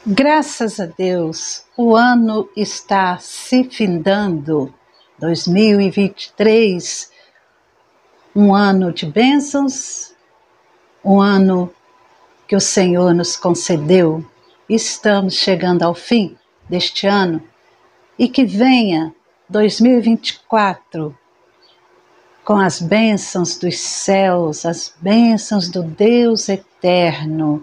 Graças a Deus, o ano está se findando, 2023, um ano de bênçãos, um ano que o Senhor nos concedeu. Estamos chegando ao fim deste ano e que venha 2024 com as bênçãos dos céus, as bênçãos do Deus eterno,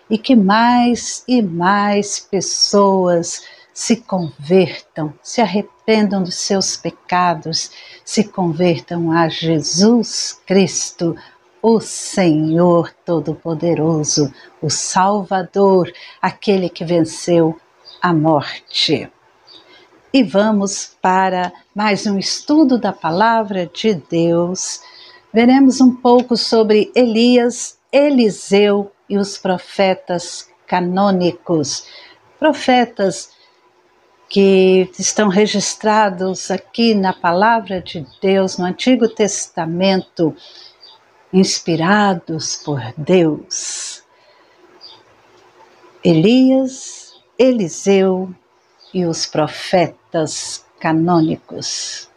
e que mais e mais pessoas se convertam, se arrependam dos seus pecados, se convertam a Jesus Cristo, o Senhor Todo-Poderoso, o Salvador, aquele que venceu a morte. E vamos para mais um estudo da Palavra de Deus. Veremos um pouco sobre Elias, Eliseu e os profetas canônicos, profetas que estão registrados aqui na Palavra de Deus, no Antigo Testamento, inspirados por Deus. Elias, Eliseu e os profetas canônicos.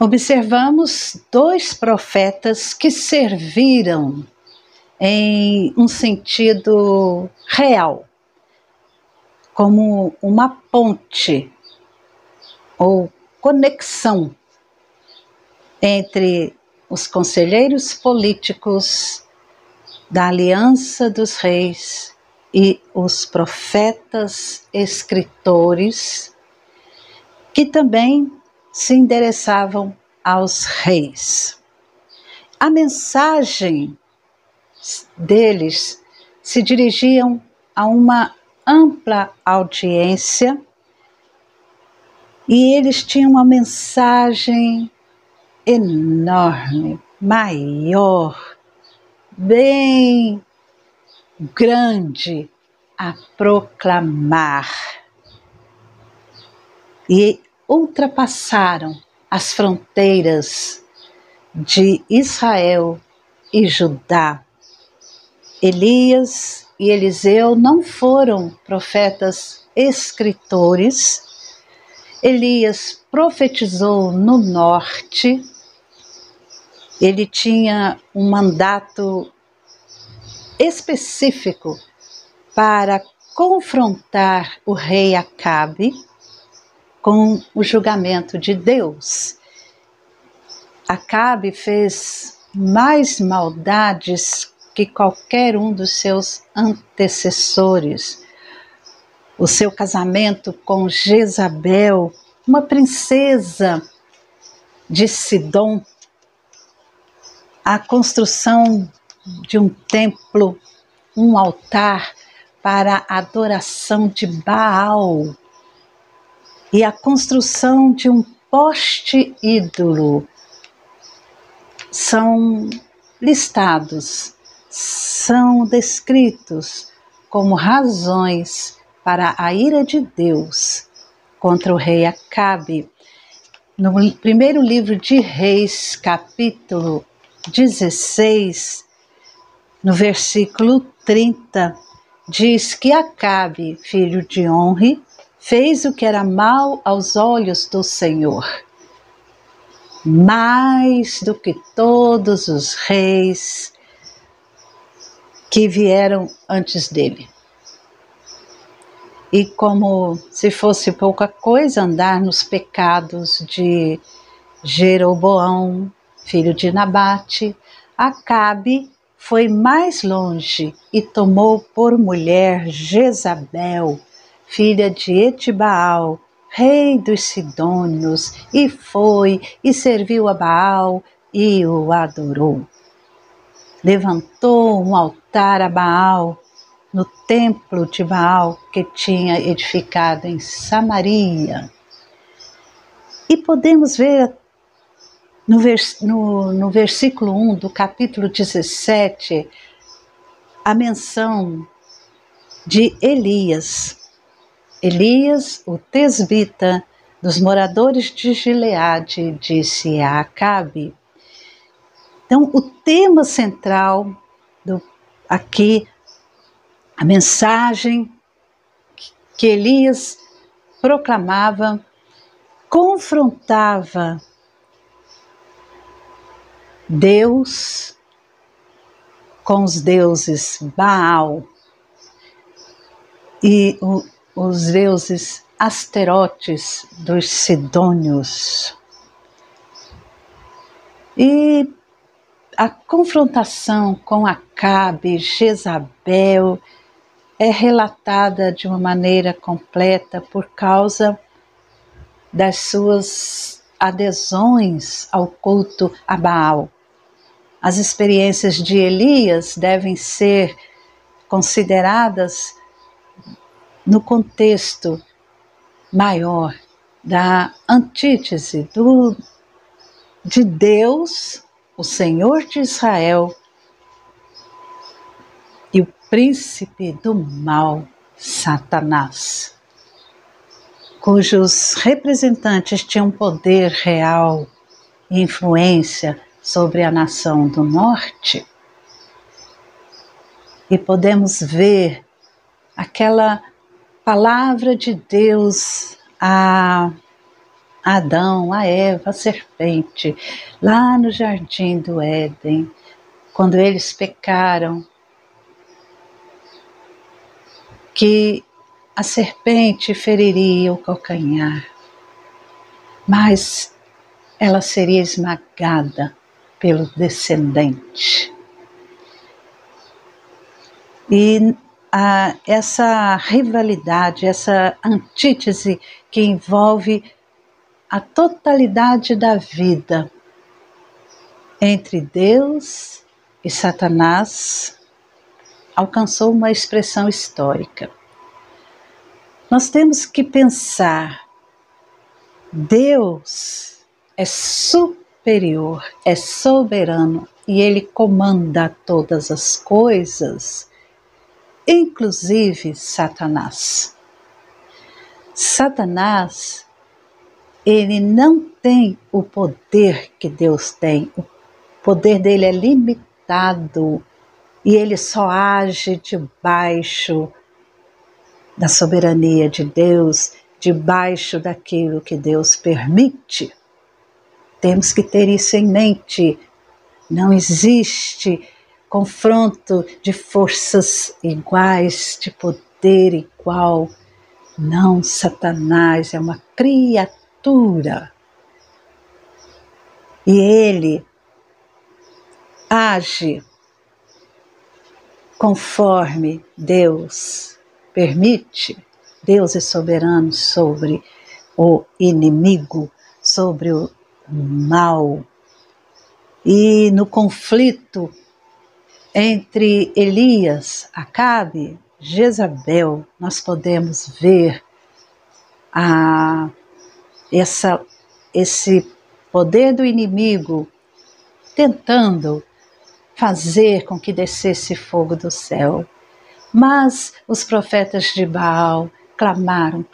Observamos dois profetas que serviram em um sentido real, como uma ponte ou conexão entre os conselheiros políticos da Aliança dos Reis e os profetas escritores, que também se endereçavam aos reis. A mensagem deles se dirigiam a uma ampla audiência e eles tinham uma mensagem enorme, maior, bem grande a proclamar. E ultrapassaram as fronteiras de Israel e Judá. Elias e Eliseu não foram profetas escritores. Elias profetizou no norte. Ele tinha um mandato específico para confrontar o rei Acabe com o julgamento de Deus. Acabe fez mais maldades que qualquer um dos seus antecessores. O seu casamento com Jezabel, uma princesa de Sidom, a construção de um templo, um altar para a adoração de Baal, e a construção de um poste ídolo são listados, são descritos como razões para a ira de Deus contra o rei Acabe. No primeiro livro de Reis, capítulo 16, no versículo 30, diz que Acabe, filho de Onri, fez o que era mal aos olhos do Senhor, mais do que todos os reis que vieram antes dele. E como se fosse pouca coisa andar nos pecados de Jeroboão, filho de Nabate, Acabe foi mais longe e tomou por mulher Jezabel, filha de Etibaal, rei dos Sidônios, e foi e serviu a Baal e o adorou. Levantou um altar a Baal no templo de Baal que tinha edificado em Samaria. E podemos ver no versículo 1 do capítulo 17 a menção de Elias. Elias, o tesbita, dos moradores de Gileade, disse a Acabe. Então, o tema central aqui, a mensagem que Elias proclamava, confrontava Deus com os deuses Baal e os deuses Asterotes dos Sidônios. E a confrontação com Acabe, Jezabel, é relatada de uma maneira completa por causa das suas adesões ao culto a Baal. As experiências de Elias devem ser consideradas no contexto maior da antítese de Deus, o Senhor de Israel, e o príncipe do mal, Satanás, cujos representantes tinham poder real e influência sobre a nação do norte. E podemos ver aquela palavra de Deus a Adão, a Eva, a serpente, lá no jardim do Éden, quando eles pecaram, que a serpente feriria o calcanhar, mas ela seria esmagada pelo descendente. E essa rivalidade, essa antítese que envolve a totalidade da vida entre Deus e Satanás alcançou uma expressão histórica. Nós temos que pensar, Deus é superior, é soberano e Ele comanda todas as coisas, inclusive Satanás. Satanás, ele não tem o poder que Deus tem. O poder dele é limitado e ele só age debaixo da soberania de Deus, debaixo daquilo que Deus permite. Temos que ter isso em mente. Não existe confronto de forças iguais, de poder igual. Não, Satanás é uma criatura. E ele age conforme Deus permite. Deus é soberano sobre o inimigo, sobre o mal. E no conflito entre Elias, Acabe, Jezabel, nós podemos ver esse poder do inimigo tentando fazer com que descesse fogo do céu. Mas os profetas de Baal clamaram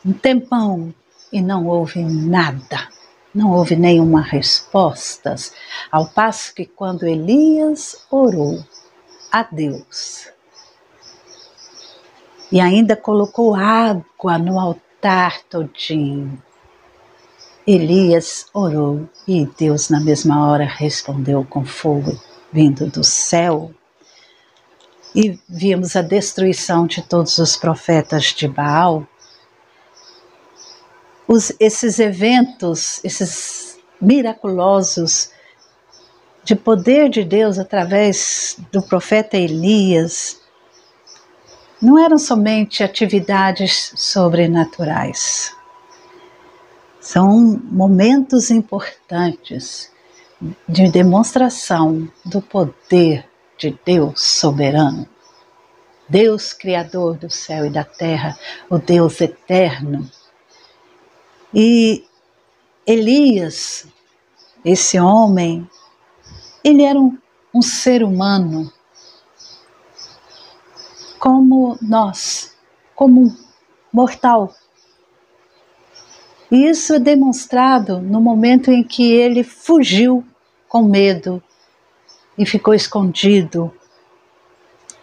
um tempão e não houve nada. Não houve nenhuma resposta, ao passo que quando Elias orou a Deus e ainda colocou água no altar todinho, Elias orou e Deus na mesma hora respondeu com fogo vindo do céu. E vimos a destruição de todos os profetas de Baal. Esses eventos, esses miraculosos de poder de Deus através do profeta Elias, não eram somente atividades sobrenaturais. São momentos importantes de demonstração do poder de Deus soberano, Deus criador do céu e da terra, o Deus eterno. E Elias, esse homem, ele era um ser humano como nós, como um mortal. E isso é demonstrado no momento em que ele fugiu com medo e ficou escondido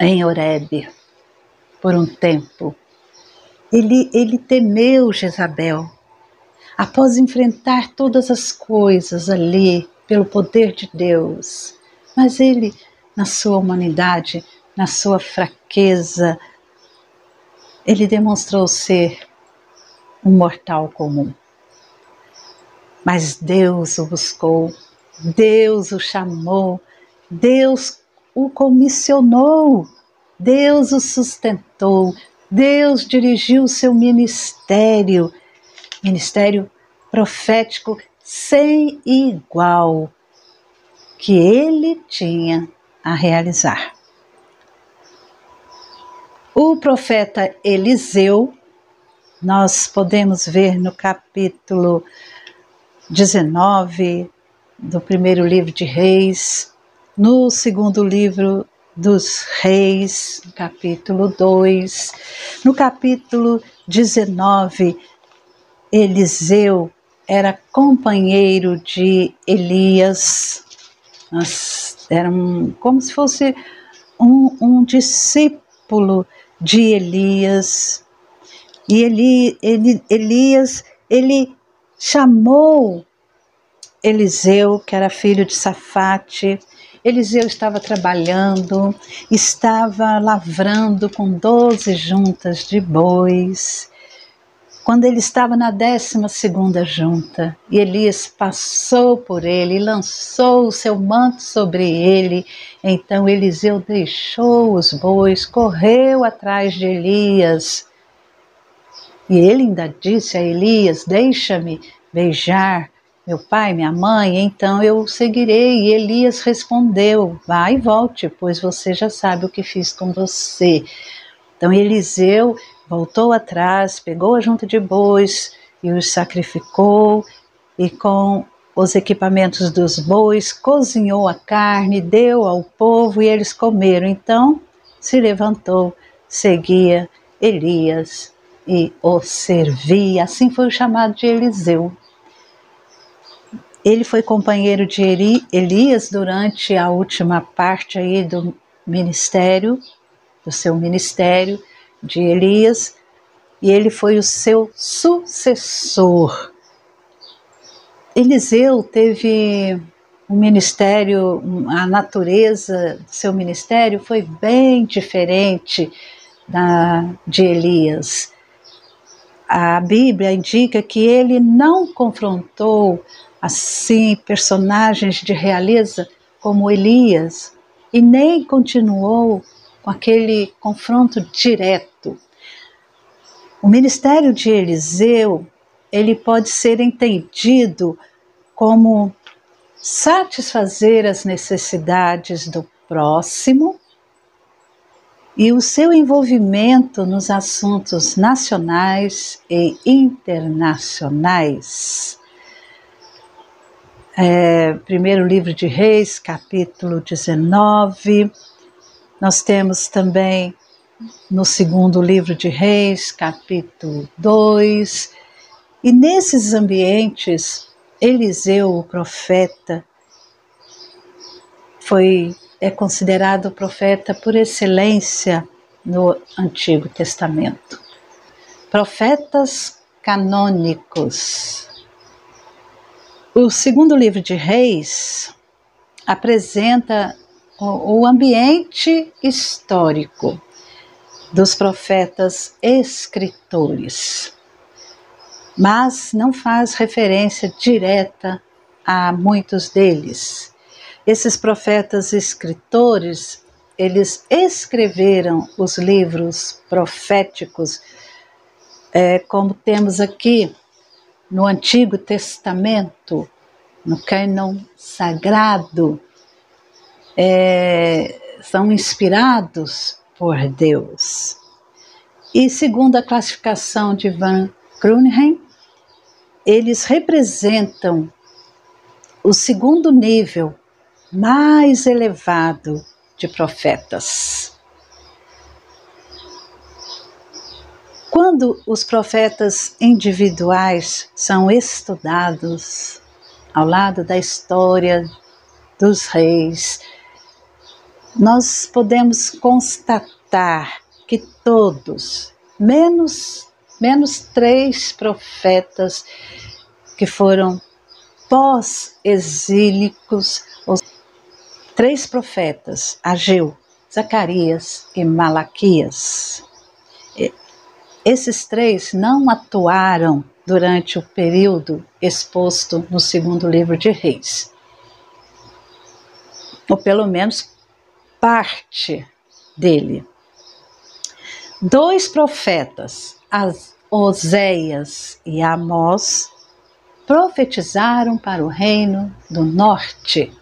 em Horebe por um tempo. Ele temeu Jezabel. Após enfrentar todas as coisas ali, pelo poder de Deus, mas ele, na sua humanidade, na sua fraqueza, ele demonstrou ser um mortal comum. Mas Deus o buscou, Deus o chamou, Deus o comissionou, Deus o sustentou, Deus dirigiu o seu ministério profético sem igual que ele tinha a realizar. O profeta Eliseu, nós podemos ver no capítulo 19 do primeiro livro de Reis, no segundo livro dos Reis, capítulo 2, no capítulo 19, Eliseu era companheiro de Elias, era como se fosse um discípulo de Elias. E Elias, ele chamou Eliseu, que era filho de Safate. Eliseu estava trabalhando, estava lavrando com 12 juntas de bois. Quando ele estava na 12ª junta, e Elias passou por ele e lançou o seu manto sobre ele, então Eliseu deixou os bois, correu atrás de Elias. E ele ainda disse a Elias: deixa-me beijar meu pai, minha mãe, então eu seguirei. E Elias respondeu: vai e volte, pois você já sabe o que fiz com você. Então Eliseu voltou atrás, pegou a junta de bois e os sacrificou, e com os equipamentos dos bois cozinhou a carne, deu ao povo e eles comeram. Então se levantou, seguia Elias e o servia. Assim foi o chamado de Eliseu. Ele foi companheiro de Elias durante a última parte aí do seu ministério de Elias, e ele foi o seu sucessor. Eliseu teve um ministério, a natureza do seu ministério foi bem diferente de Elias. A Bíblia indica que ele não confrontou assim personagens de realeza como Elias, e nem continuou com aquele confronto direto. O ministério de Eliseu, ele pode ser entendido como satisfazer as necessidades do próximo e o seu envolvimento nos assuntos nacionais e internacionais. Primeiro livro de Reis, capítulo 19, nós temos também no segundo livro de Reis, capítulo 2, e nesses ambientes, Eliseu, o profeta, é considerado o profeta por excelência no Antigo Testamento. Profetas canônicos. O segundo livro de Reis apresenta o ambiente histórico dos profetas escritores, mas não faz referência direta a muitos deles. Esses profetas escritores, eles escreveram os livros proféticos, como temos aqui no Antigo Testamento, no cânon sagrado, são inspirados por Deus. E segundo a classificação de Van Kruynen, eles representam o segundo nível mais elevado de profetas. Quando os profetas individuais são estudados ao lado da história dos reis, nós podemos constatar que todos, menos 3 profetas que foram pós-exílicos, 3 profetas, Ageu, Zacarias e Malaquias. Esses 3 não atuaram durante o período exposto no 2º livro de Reis, ou pelo menos parte dele. 2 profetas, Oséias e Amós, profetizaram para o reino do norte.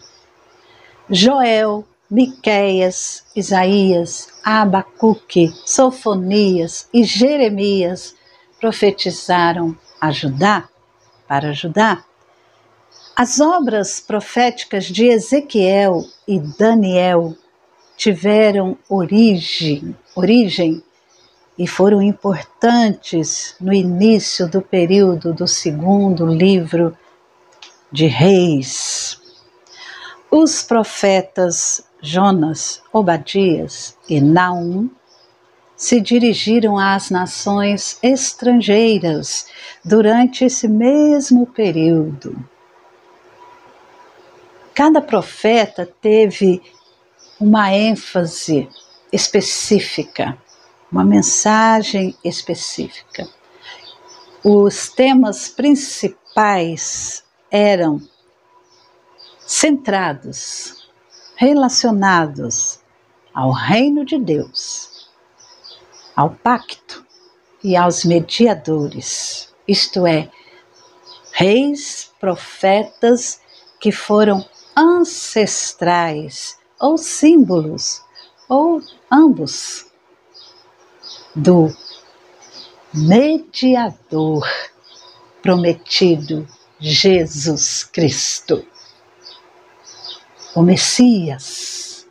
Joel, Miqueias, Isaías, Abacuque, Sofonias e Jeremias profetizaram para Judá. As obras proféticas de Ezequiel e Daniel tiveram origem e foram importantes no início do período do 2º livro de Reis. Os profetas Jonas, Obadias e Naum se dirigiram às nações estrangeiras durante esse mesmo período. Cada profeta teve uma ênfase específica, uma mensagem específica. Os temas principais eram centrados, relacionados ao reino de Deus, ao pacto e aos mediadores, isto é, reis, profetas que foram ancestrais ou símbolos, ou ambos, do mediador prometido, Jesus Cristo, o Messias.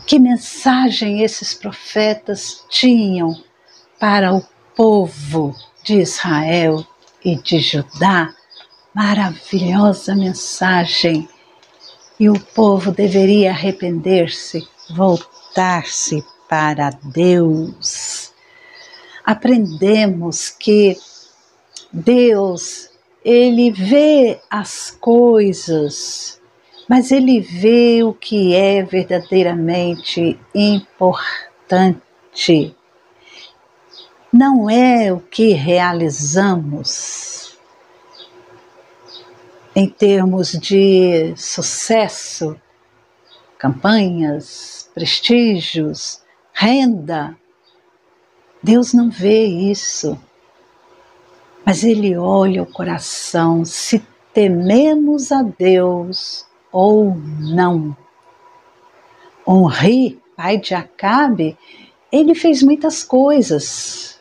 Que mensagem esses profetas tinham para o povo de Israel e de Judá? Maravilhosa mensagem! E o povo deveria arrepender-se, voltar-se para Deus. Aprendemos que Deus, Ele vê as coisas, mas Ele vê o que é verdadeiramente importante. Não é o que realizamos em termos de sucesso, campanhas, prestígios, renda. Deus não vê isso, mas Ele olha o coração, se tememos a Deus ou não. Omri, pai de Acabe, ele fez muitas coisas,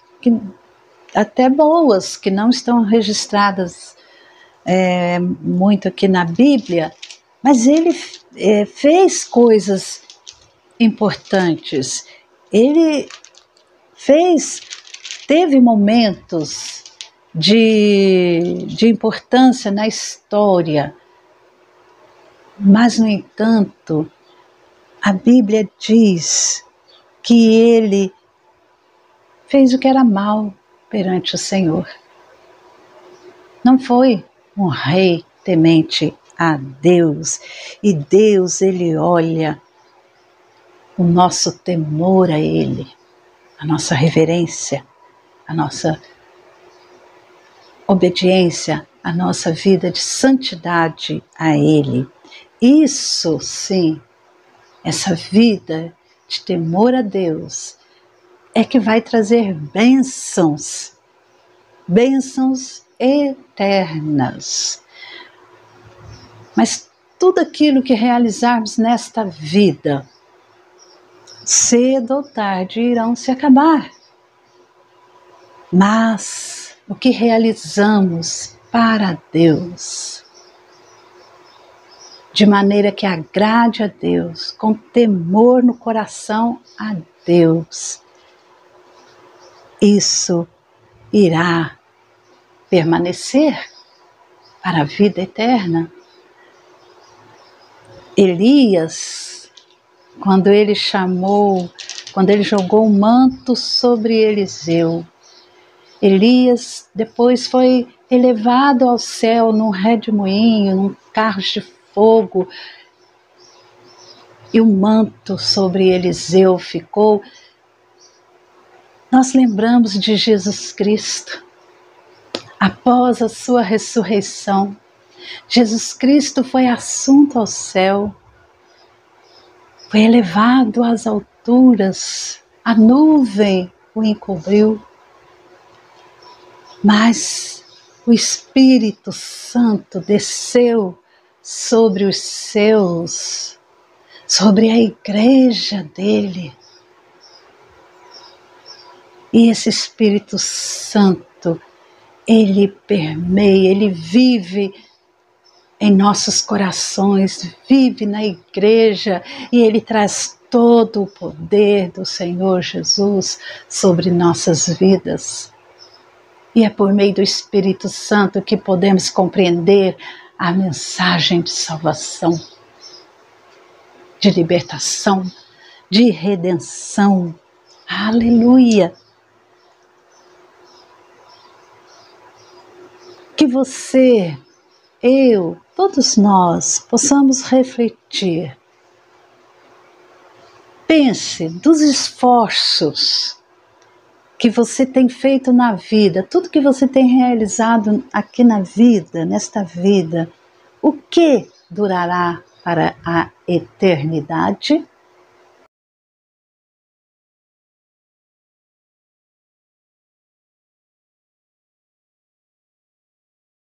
até boas, que não estão registradas muito aqui na Bíblia, mas ele fez coisas importantes. Ele teve momentos de importância na história, mas, no entanto, a Bíblia diz que ele fez o que era mal perante o Senhor. Não foi um rei temente a Deus, e Deus, Ele olha o nosso temor a Ele, a nossa reverência, a nossa obediência, a nossa vida de santidade a Ele. Isso sim, essa vida de temor a Deus é que vai trazer bênçãos eternas. Mas tudo aquilo que realizarmos nesta vida, cedo ou tarde irão se acabar. Mas o que realizamos para Deus, de maneira que agrade a Deus, com temor no coração a Deus, isso irá permanecer para a vida eterna. Elias, quando ele jogou o manto sobre Eliseu, Elias depois foi elevado ao céu num redemoinho, num carro de fogo, e o manto sobre Eliseu ficou. Nós lembramos de Jesus Cristo. Após a sua ressurreição, Jesus Cristo foi assunto ao céu, foi elevado às alturas, a nuvem o encobriu, mas o Espírito Santo desceu sobre os seus, sobre a igreja dele. E esse Espírito Santo, ele permeia, ele vive em nossos corações, vive na igreja, e ele traz todo o poder do Senhor Jesus sobre nossas vidas. E é por meio do Espírito Santo que podemos compreender a mensagem de salvação, de libertação, de redenção. Aleluia! Que você, eu, todos nós possamos refletir. Pense dos esforços que você tem feito na vida, tudo que você tem realizado aqui na vida, nesta vida, o que durará para a eternidade?